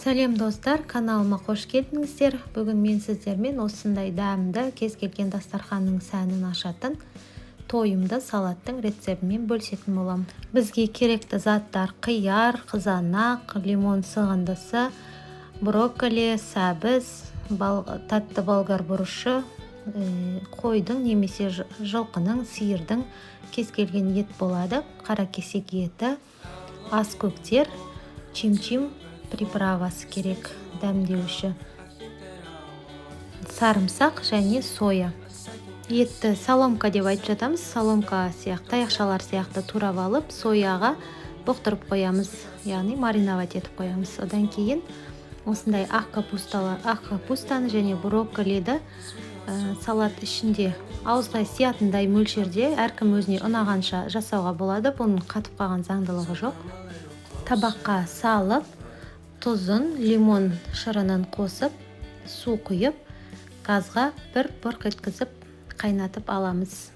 Сәлем достар, каналыма қош келдіңіздер. Бүгін мен сіздермен осындай дәмді кез келген дастарханның сәнін ашатын тойымды салаттың рецептімен бөлісетін боламын. Бізге керекті заттар: қияр, қызанақ, лимон сығындысы, брокколи, сәбіз, татты болгар бұрышы, қойдың немесе жылқының, сиырдың кез келген ет болады, қара кесек еті, ас көктер, чим-чим приправасы керек, дәмдеуші, сарымсақ және соя. Етті соломка деп айтып жатамыз. Соломка сияқты, таяқшалар сияқты турап алып, сояға бұқтырып қоямыз, яғни мариновать етіп қоямыз. Одан кейін осындай ақ капустаны және брокколиді салат ішінде ауызға сиятындай мөлшерде әркім өзіне ұнағанша жасауға болады. Бұның қатып қалған заңдылығы жоқ. Табаққа салып, тұзын, лимон шырынын қосып, су құйып, газға бір бұрқ еткізіп қайнатып аламыз.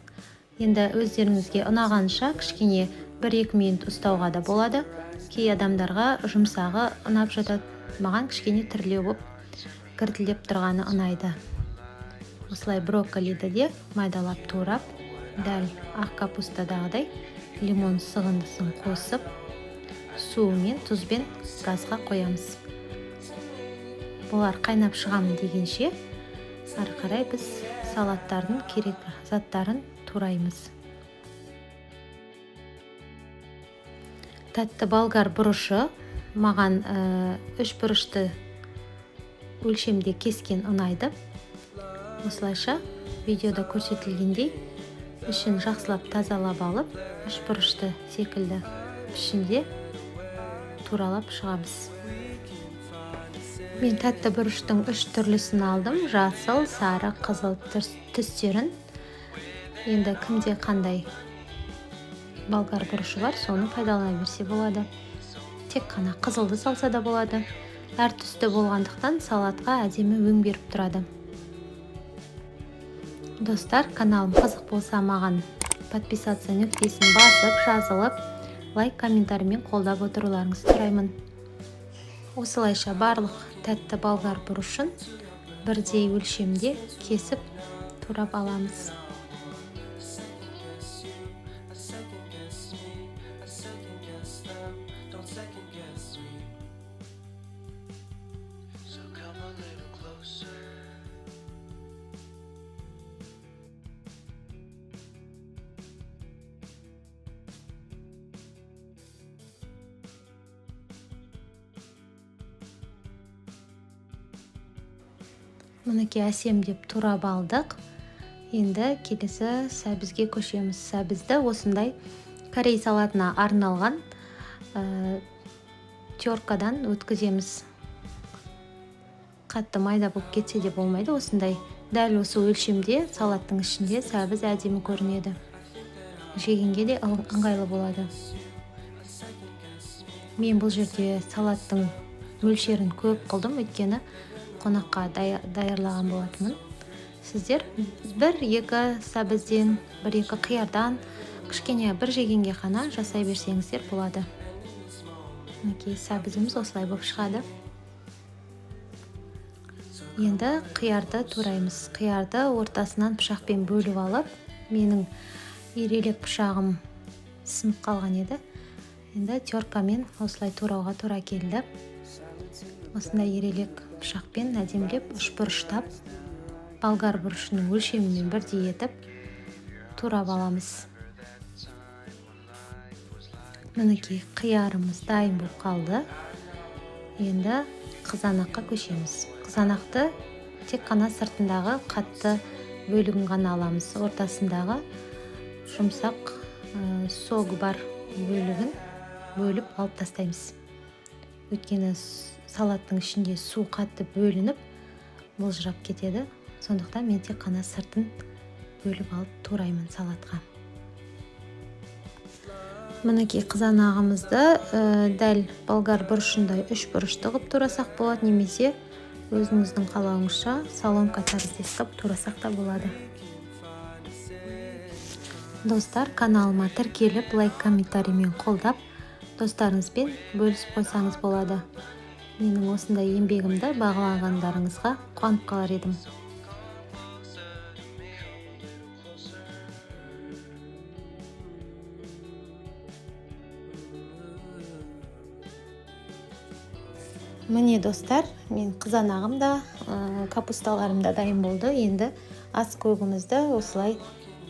Енді өздеріңізге ұнағанша кішкене 1-2 минут ұстауға да болады. Кей адамдарға жұмсағы ұнап жатады, маған кішкене тірілеу болып кіртілеп тұрғаны ұнайды. Осылай брокколиді де майдалап турап, дәл ақ капустадағыдай лимон сығындысын қосып, суымен, тұзбен газға қоямыз. Бұлар қайнап шығамын дегенше, ары қарай біз салаттардың керек заттарын тураймыз. Татты болгар бұрышы маған 3 бұрышты өлшемде кескен ұнайды. Осылайша видеода көрсетілгендей ішін жақсылап тазалап алып, 3 бұрышты секілді пішінде туралап шығамыз. Мен тәтті бұрыштың 3 түрлісін алдым: жасыл, сары, қызыл түстерін. Енді кімде қандай болгар бұрышы бар, соны пайдалана берсе болады. Тек қана қызылды салса да болады. Әр түсті болғандықтан салатқа әдемі өң беріп тұрады. Достар, каналым қызық болса маған подписаться нүктесін басып, жазылып, лайк, комментариймен қолдап отыруларыңызды сұраймын. Осылайша барлық тәтті болгар бұрышын бірдей өлшемде кесіп турап аламыз. Мінекей әсемдеп турап алдық. Енді келесі сәбізге көшеміз. Сәбізді осындай корей салатына арналған теркадан өткіземіз. Қатты майда болып кетсе де болмайды. Осындай дәл осы өлшемде салаттың ішінде сәбіз әдемі көрінеді. Жегенге де ыңғайлы болады. Мен бұл жерде салаттың мөлшерін көп қылдым, өйткені қонаққа даярлаған болатынмын. Сіздер 1-2 сәбізден, 1-2 қиярдан кішкене бір жегенге қана жасай берсеңіздер болады. Мінекей сәбізіміз осылай болып шығады. Енді қиярды тураймыз. Қиярды ортасынан пышақпен бөліп алып, менің ирелек пышағым сынып қалған еді. Енді теркамен осылай турауға тура келді. Осындай ирелек пышақпен әдемілеп үшбұрыштап, болгар бұрышының өлшемімен бірдей етіп турап аламыз. Мінекей қиярымыз дайын болып қалды. Енді қызанаққа көшеміз. Қызанақты тек қана сыртындағы қатты бөлігін ғана аламыз. Ортасындағы жұмсақ согы бар бөлігін бөліп алып тастаймыз. Өйткені салаттың ішінде су қатты бөлініп, бұлжырап кетеді. Сондықтан мен тек қана сыртын бөліп алып тураймын салатқа. Мінекей қызанағымызды дәл болгар бұрышындай 3 бұрышты қып турасақ болады, немесе өзіңіздің қалауыңызша соломка тәріздес қып турасақ та болады. Достар, каналыма тіркеліп, лайк, комментариймен қолдап, достарыңызбен бөлісіп қойсаңыз болады. менің осындай еңбегімді бағалағандарыңызға қуанып қалар едім. Міне достар, мен қызанағым да, капусталарым да дайын болды. Енді ас көгімізді осылай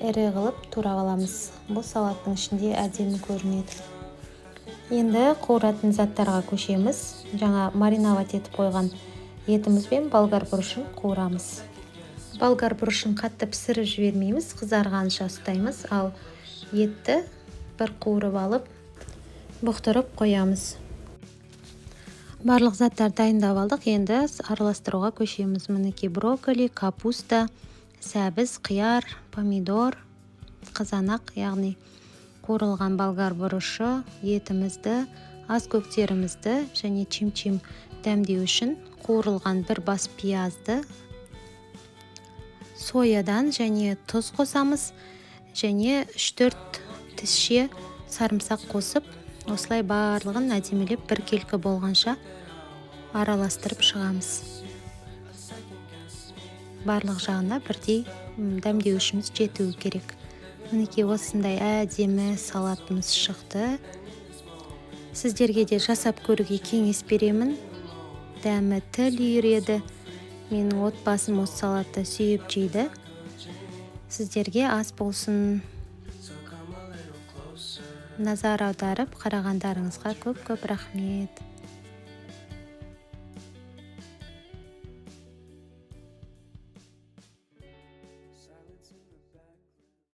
ірі қылып турап аламыз. Бұл салаттың ішінде әдемі көрінеді. Енді қуыратын заттарға көшеміз. Жаңа маринавать етіп қойған етіміз бен болгар бұрышын қуырамыз. Болгар бұрышын қатты пісіріп жібермейміз, қызарғанша ұстаймыз, ал етті бір қуырып алып, бұқтырып қоямыз. Барлық заттар дайындап алдық, енді араластыруға көшеміз. Мінекей брокколи, капуста, сәбіз, қияр, помидор, қызанақ, яғни қуырылған болгар бұрышы, етімізді, ас көктерімізді және чим-чим дәмдеу үшін қуырылған бір бас пиязды, соядан және тұз қосамыз, және 3-4 тісше сарымсақ қосып, осылай барлығын әдемелеп бір келкі болғанша араластырып шығамыз. Барлық жағына бірдей дәмдеуішіміз жетуі керек. Мінекей осындай әдемі салатымыз шықты. Сіздерге де жасап көруге кеңес беремін. Дәмі тіл үйіреді. Менің отбасым осы салатты сүйіп жейді. Сіздерге ас болсын. Назар аударып қарағандарыңызға көп-көп рахмет.